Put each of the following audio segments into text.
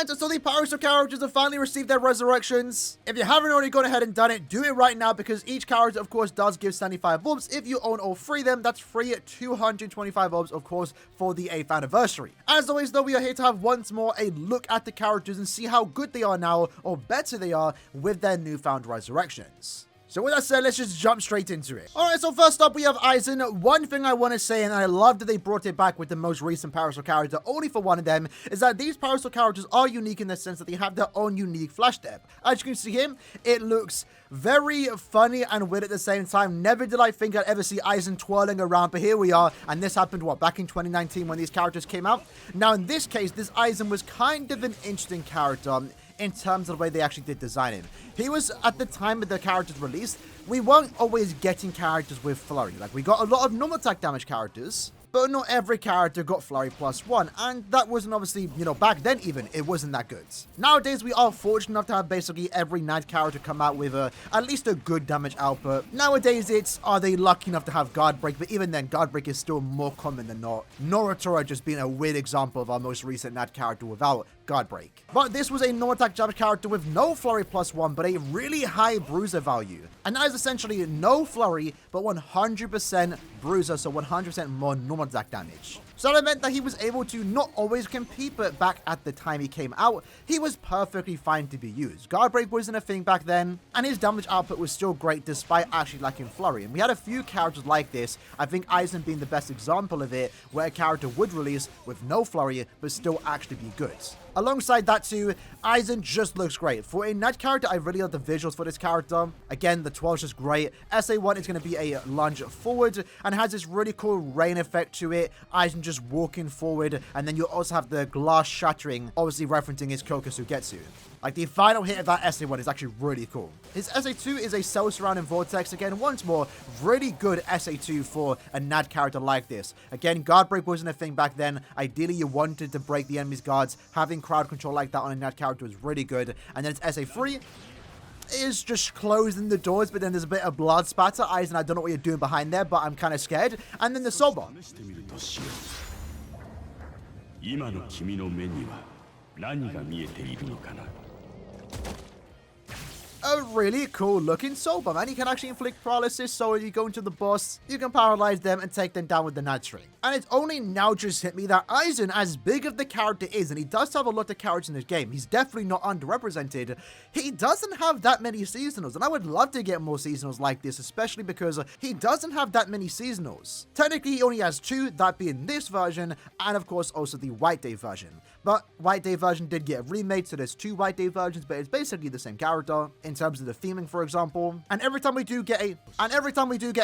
And so the Parasol characters have finally received their resurrections. If you haven't already gone ahead and done it, do it right now, because each character, of course, does give 75 orbs. If you own all three of them, that's free at 225 orbs, of course, for the 8th anniversary. As always, though, we are here to have once more a look at the characters and see how good they are now, or better they are, with their newfound resurrections. So with that said, let's just jump straight into it. Alright, so first up we have Aizen. One thing I want to say, and I love that they brought it back with the most recent Parasol character, only for one of them, is that these Parasol characters are unique in the sense that they have their own unique flash depth. As you can see him, it looks very funny and weird at the same time. Never did I think I'd ever see Aizen twirling around, but here we are, and this happened, what, back in 2019 when these characters came out? Now in this case, this Aizen was kind of an interesting character in terms of the way they actually did design him. He was, at the time of the character's release, we weren't always getting characters with flurry. Like, we got a lot of normal attack damage characters, but not every character got flurry +1, and that wasn't obviously, you know, back then even, it wasn't that good. Nowadays, we are fortunate enough to have basically every Knight character come out with at least a good damage output. Nowadays, it's, are they lucky enough to have Guard Break, but even then, Guard Break is still more common than not. Noratora just being a weird example of our most recent Knight character without Guard Break. But this was a normal attack damage character with no flurry +1, but a really high bruiser value. And that is essentially no flurry, but 100% bruiser, so 100% more normal attack damage. So that meant that he was able to not always compete, but back at the time he came out, he was perfectly fine to be used. Guard Break wasn't a thing back then, and his damage output was still great despite actually lacking flurry. And we had a few characters like this, I think Aizen being the best example of it, where a character would release with no flurry, but still actually be good. Alongside that too, Aizen just looks great. For a Knight character, I really love the visuals for this character. Again, the 12 is just great. SA1 is going to be a lunge forward and has this really cool rain effect to it. Aizen just walking forward, and then you also have the glass shattering, obviously referencing his Kokusugetsu. Like, the final hit of that SA1 is actually really cool. His SA2 is a cell surrounding vortex. Again, once more, really good SA2 for a Knight character like this. Again, Guard Break wasn't a thing back then. Ideally, you wanted to break the enemy's guards. Having crowd control like that on a Knight character was really good. And then its SA3 is just closing the doors, but then there's a bit of blood spatter. Aizen, I don't know what you're doing behind there, but I'm kind of scared. And then the Soul Bomb. A really cool looking Soul Bomb, and you can actually inflict paralysis, so when you go into the boss, you can paralyze them and take them down with the Knight String. And it's only now just hit me that Aizen, as big of the character is, and he does have a lot of characters in this game, he's definitely not underrepresented, he doesn't have that many seasonals, and I would love to get more seasonals like this, especially because he doesn't have that many seasonals. Technically, he only has 2, that being this version, and of course also the White Day version. But White Day version did get remade, so there's 2 White Day versions, but it's basically the same character in terms of the theming, for example. And every time we do get a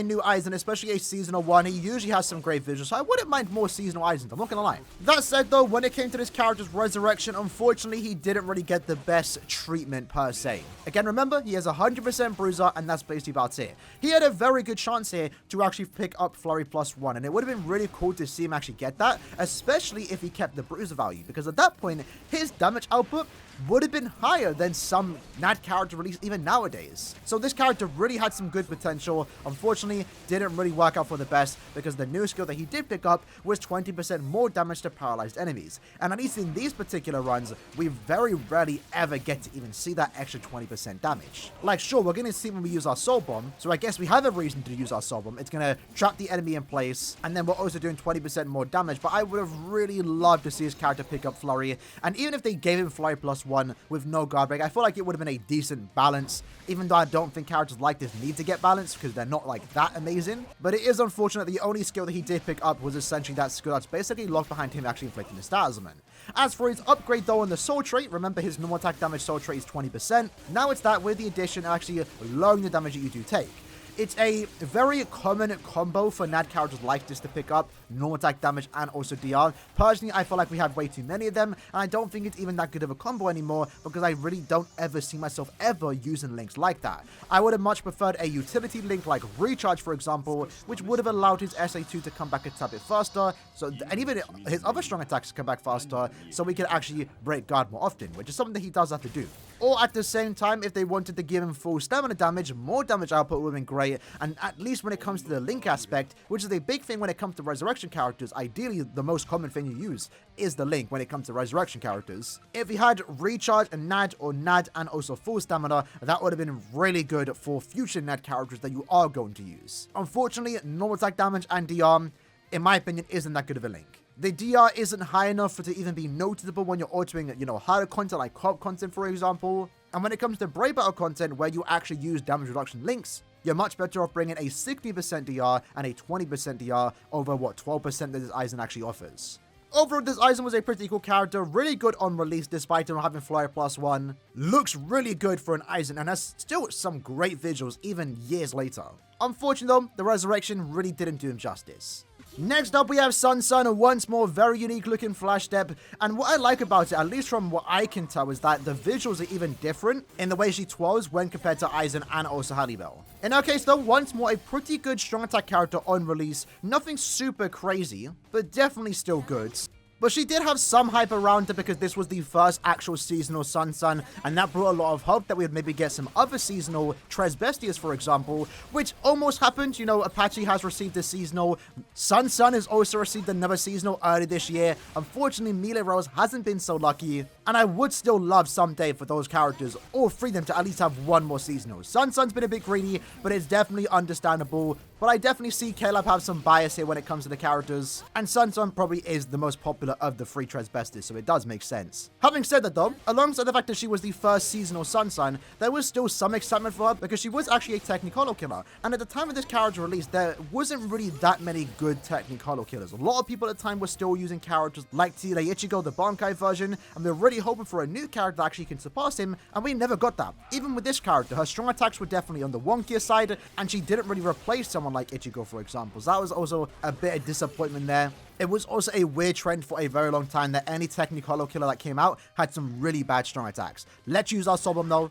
new Aizen, especially a seasonal one, he usually has some great visuals. So I wouldn't mind more seasonal Aizens, I'm not gonna lie. That said though, when it came to this character's resurrection, unfortunately he didn't really get the best treatment per se. Again, remember, he has 100% bruiser, and that's basically about it. He had a very good chance here to actually pick up flurry +1, and it would have been really cool to see him actually get that, especially if he kept the bruiser value, because at that point, his damage output would have been higher than some Knight character released even nowadays. So this character really had some good potential. Unfortunately, didn't really work out for the best, because the new skill that he did pick up was 20% more damage to paralyzed enemies. And at least in these particular runs, we very rarely ever get to even see that extra 20% damage. Like, sure, we're going to see when we use our Soul Bomb, so I guess we have a reason to use our Soul Bomb. It's going to trap the enemy in place, and then we're also doing 20% more damage, but I would have really loved to see his character pick up Flurry, and even if they gave him Flurry +1 with no Guard Break, I feel like it would have been a decent balance, even though I don't think characters like this need to get balanced, because they're not like that amazing. But it is unfortunate the only skill that he did pick up was essentially that skill that's basically locked behind him actually inflicting the stat element. As for his upgrade though on the soul trait, remember his normal attack damage soul trait is 20%. Now it's that with the addition of actually lowering the damage that you do take. It's a very common combo for Knight characters like this to pick up, normal attack damage and also DR. Personally, I feel like we have way too many of them, and I don't think it's even that good of a combo anymore, because I really don't ever see myself ever using links like that. I would have much preferred a utility link like Recharge, for example, which would have allowed his SA2 to come back a tad bit faster, and even his other strong attacks to come back faster, so we could actually break guard more often, which is something that he does have to do. Or at the same time, if they wanted to give him full stamina damage, more damage output would have been great, great. And at least when it comes to the link aspect, which is a big thing when it comes to resurrection characters, ideally the most common thing you use is the link when it comes to resurrection characters. If you had recharge and NAD or NAD and also full stamina, that would have been really good for future NAD characters that you are going to use. Unfortunately, normal attack damage and DR, in my opinion, isn't that good of a link. The DR isn't high enough for it to even be noticeable when you're altering, harder content like co-op content, for example. And when it comes to Brave Battle content where you actually use damage reduction links, you're much better off bringing a 60% DR and a 20% DR over 12% that this Aizen actually offers. Overall, this Aizen was a pretty cool character, really good on release despite him having Flyer +1. Looks really good for an Aizen and has still some great visuals even years later. Unfortunately though, the resurrection really didn't do him justice. Next up, we have SUNSUN, once more, very unique looking flash step, and what I like about it, at least from what I can tell, is that the visuals are even different in the way she twirls when compared to Aizen and also HALIBEL. In our case though, once more, a pretty good strong attack character on release, nothing super crazy, but definitely still good. But she did have some hype around her because this was the first actual seasonal SUNSUN, and that brought a lot of hope that we would maybe get some other seasonal Tres Bestias, for example, which almost happened. Apache has received a seasonal. SUNSUN has also received another seasonal early this year. Unfortunately, Melee Rose hasn't been so lucky, and I would still love someday for those characters, or free them to at least have one more seasonal. SUNSUN's been a bit greedy, but it's definitely understandable. But I definitely see Caleb have some bias here when it comes to the characters, and SUNSUN probably is the most popular of the three Tres Besties, so it does make sense. Having said that though, alongside the fact that she was the first seasonal SUNSUN, there was still some excitement for her because she was actually a Technicolor killer, and at the time of this character release, there wasn't really that many good Technicolor killers. A lot of people at the time were still using characters like Tire Ichigo, the Bankai version, and they're really hoping for a new character that actually can surpass him, and we never got that. Even with this character, her strong attacks were definitely on the wonkier side, and she didn't really replace someone like Ichigo, for example. So that was also a bit of disappointment there. It was also a weird trend for a very long time that any Technicolor killer that came out had some really bad strong attacks. Let's use our Sobom though.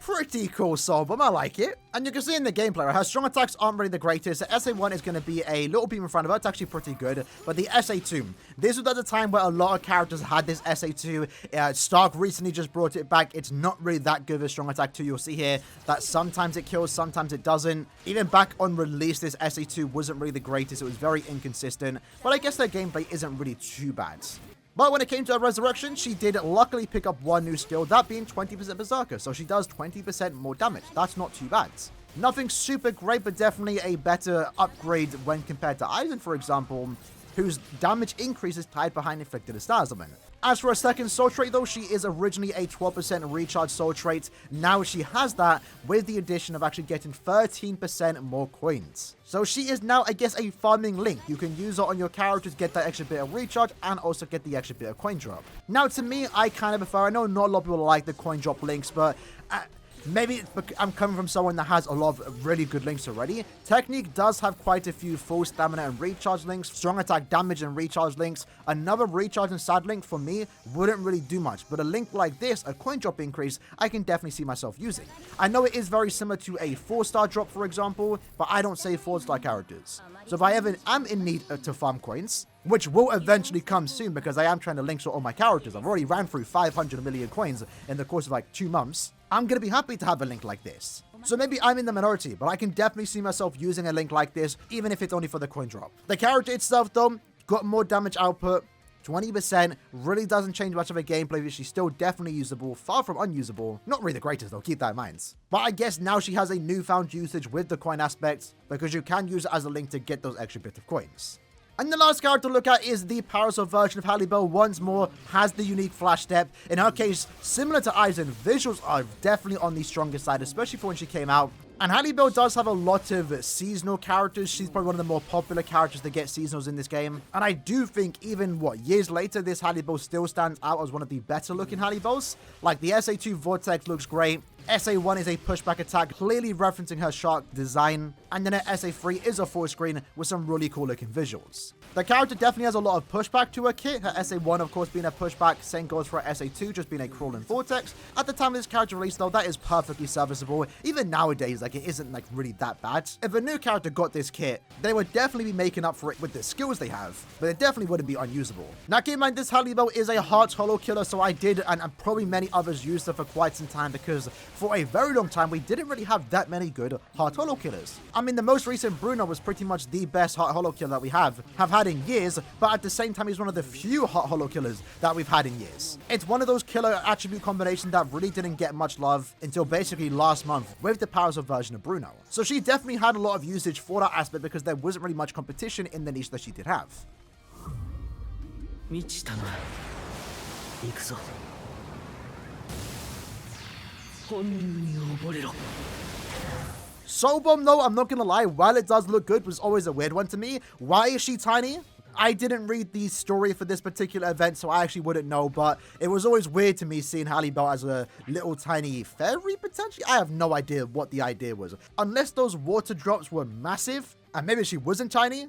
Pretty cool Sobom, I like it. And you can see in the gameplay, her strong attacks aren't really the greatest. The SA1 is going to be a little beam in front of her. It's actually pretty good. But the SA2, this was at the time where a lot of characters had this SA2. Stark recently just brought it back. It's not really that good of a strong attack too. You'll see here that sometimes it kills, sometimes it doesn't. Even back on release, this SA2 wasn't really the greatest. It was very inconsistent. But I guess their gameplay isn't really too bad. But when it came to her resurrection, she did luckily pick up one new skill, that being 20% Berserker, so she does 20% more damage. That's not too bad. Nothing super great, but definitely a better upgrade when compared to Aizen, for example, whose damage increase is tied behind inflicted Astasman. As for her second soul trait though, she is originally a 12% recharge soul trait. Now she has that with the addition of actually getting 13% more coins. So she is now, I guess, a farming link. You can use her on your characters, get that extra bit of recharge, and also get the extra bit of coin drop. Now to me, I kind of prefer, I know not a lot of people like the coin drop links, but maybe I'm coming from someone that has a lot of really good links already. Technique does have quite a few full stamina and recharge links, strong attack damage and recharge links. Another recharge and sad link for me wouldn't really do much, but a link like this, a coin drop increase, I can definitely see myself using. I know it is very similar to a 4-star drop, for example, but I don't save 4-star characters. So if I ever am in need to farm coins, which will eventually come soon because I am trying to link sort all my characters. I've already ran through 500 million coins in the course of like 2 months. I'm going to be happy to have a link like this. So maybe I'm in the minority, but I can definitely see myself using a link like this, even if it's only for the coin drop. The character itself though, got more damage output, 20%, really doesn't change much of a gameplay, but she's still definitely usable, far from unusable. Not really the greatest though, keep that in mind. But I guess now she has a newfound usage with the coin aspect, because you can use it as a link to get those extra bit of coins. And the last character to look at is the Parasol version of HALIBEL. Once more, has the unique flash step. In her case, similar to Aizen, visuals are definitely on the strongest side, especially for when she came out. And HALIBEL does have a lot of seasonal characters. She's probably one of the more popular characters that get seasonals in this game. And I do think even, years later, this HALIBEL still stands out as one of the better looking HALIBELs. Like, the SA2 Vortex looks great. SA1 is a pushback attack, clearly referencing her shark design. And then her SA3 is a full screen with some really cool looking visuals. The character definitely has a lot of pushback to her kit, her SA1 of course being a pushback, same goes for her SA2 just being a crawling vortex. At the time of this character release though, that is perfectly serviceable. Even nowadays, like, it isn't like really that bad. If a new character got this kit, they would definitely be making up for it with the skills they have, but it definitely wouldn't be unusable. Now keep in mind, this HALIBEL is a heart holo killer, so I did, and probably many others used her for quite some time, because for a very long time we didn't really have that many good heart holo killers. I mean, the most recent Bruno was pretty much the best heart holo killer that we have had in years, but at the same time he's one of the few heart holo killers that we've had in years. It's one of those killer attribute combinations that really didn't get much love until basically last month with the PARASOL version of Bruno. So she definitely had a lot of usage for that aspect because there wasn't really much competition in the niche that she did have. Soul Bomb though, I'm not gonna lie, while it does look good, was always a weird one to me. Why is she tiny? I didn't read the story for this particular event, so I actually wouldn't know, but it was always weird to me seeing HALIBEL as a little tiny fairy, potentially? I have no idea what the idea was. Unless those water drops were massive, and maybe she wasn't tiny?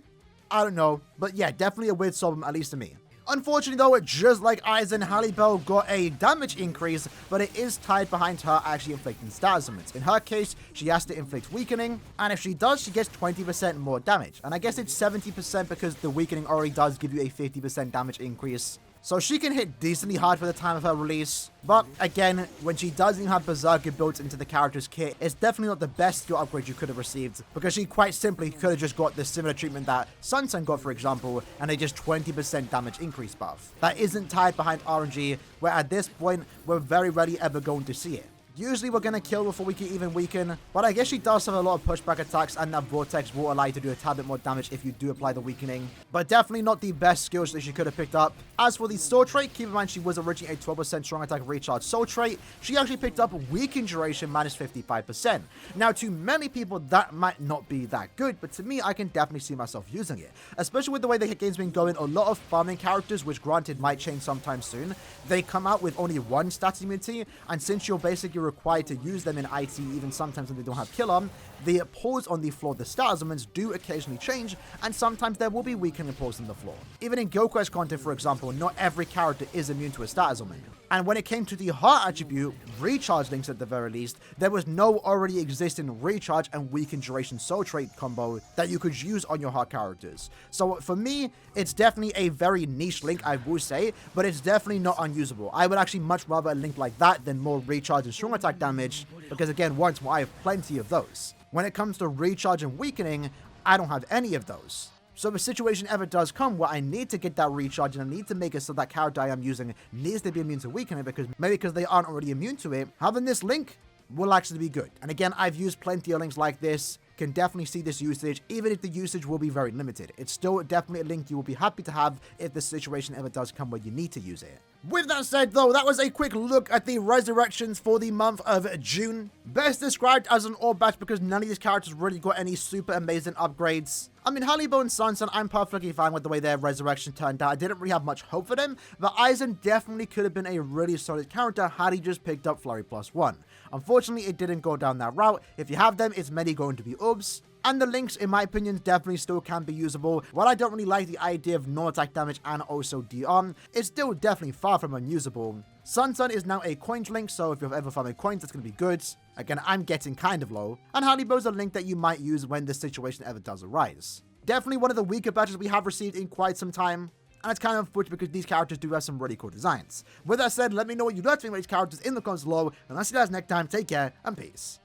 I don't know, but yeah, definitely a weird Soul Bomb, at least to me. Unfortunately though, just like Aizen, HALIBEL got a damage increase, but it is tied behind her actually inflicting stat summons. In her case, she has to inflict weakening, and if she does, she gets 20% more damage. And I guess it's 70% because the weakening already does give you a 50% damage increase. So she can hit decently hard for the time of her release. But again, when she doesn't even have Berserker built into the character's kit, it's definitely not the best skill upgrade you could have received, because she quite simply could have just got the similar treatment that SUNSUN got, for example, and a just 20% damage increase buff. That isn't tied behind RNG, where at this point, we're very rarely ever going to see it. Usually we're going to kill before we can even weaken, but I guess she does have a lot of pushback attacks, and that Vortex will allow you to do a tad bit more damage if you do apply the weakening. But definitely not the best skills that she could have picked up. As for the soul trait, keep in mind she was originally a 12% strong attack recharge soul trait. She actually picked up weaken duration minus 55%. Now to many people that might not be that good, but to me I can definitely see myself using it. Especially with the way the hit game's been going, a lot of farming characters, which granted might change sometime soon, they come out with only one stat immunity, and since you're basically required to use them in IT even sometimes when they don't have killer, the pause on the floor, the stat elements do occasionally change, and sometimes there will be weakening pause on the floor. Even in Guild content, for example, not every character is immune to a stat element. And when it came to the heart attribute, recharge links at the very least, there was no already existing recharge and weaken duration soul trait combo that you could use on your heart characters. So for me, it's definitely a very niche link, I will say, but it's definitely not unusable. I would actually much rather a link like that than more recharge and strong attack damage, because again, once more, I have plenty of those. When it comes to recharge and weakening, I don't have any of those. So if a situation ever does come where I need to get that recharge and I need to make it so that character I am using needs to be immune to weakening, because maybe because they aren't already immune to it, having this link will actually be good. And again, I've used plenty of links like this, can definitely see this usage, even if the usage will be very limited. It's still definitely a link you will be happy to have if the situation ever does come where you need to use it. With that said though, that was a quick look at the resurrections for the month of June. Best described as an all batch because none of these characters really got any super amazing upgrades. I mean, HALIBEL and SUNSUN, I'm perfectly fine with the way their resurrection turned out. I didn't really have much hope for them, but Aizen definitely could have been a really solid character had he just picked up Flurry +1. Unfortunately, it didn't go down that route. If you have them, it's mainly going to be UBs. And the links, in my opinion, definitely still can be usable. While I don't really like the idea of non-attack damage and also DR, it's still definitely far from unusable. SUNSUN is now a coins link, so if you've ever farmed coins, that's going to be good. Again, I'm getting kind of low. And HALIBEL is a link that you might use when the situation ever does arise. Definitely one of the weaker batches we have received in quite some time. And it's kind of unfortunate because these characters do have some really cool designs. With that said, let me know what you'd like to think about these characters in the comments below. And I'll see you guys next time. Take care and peace.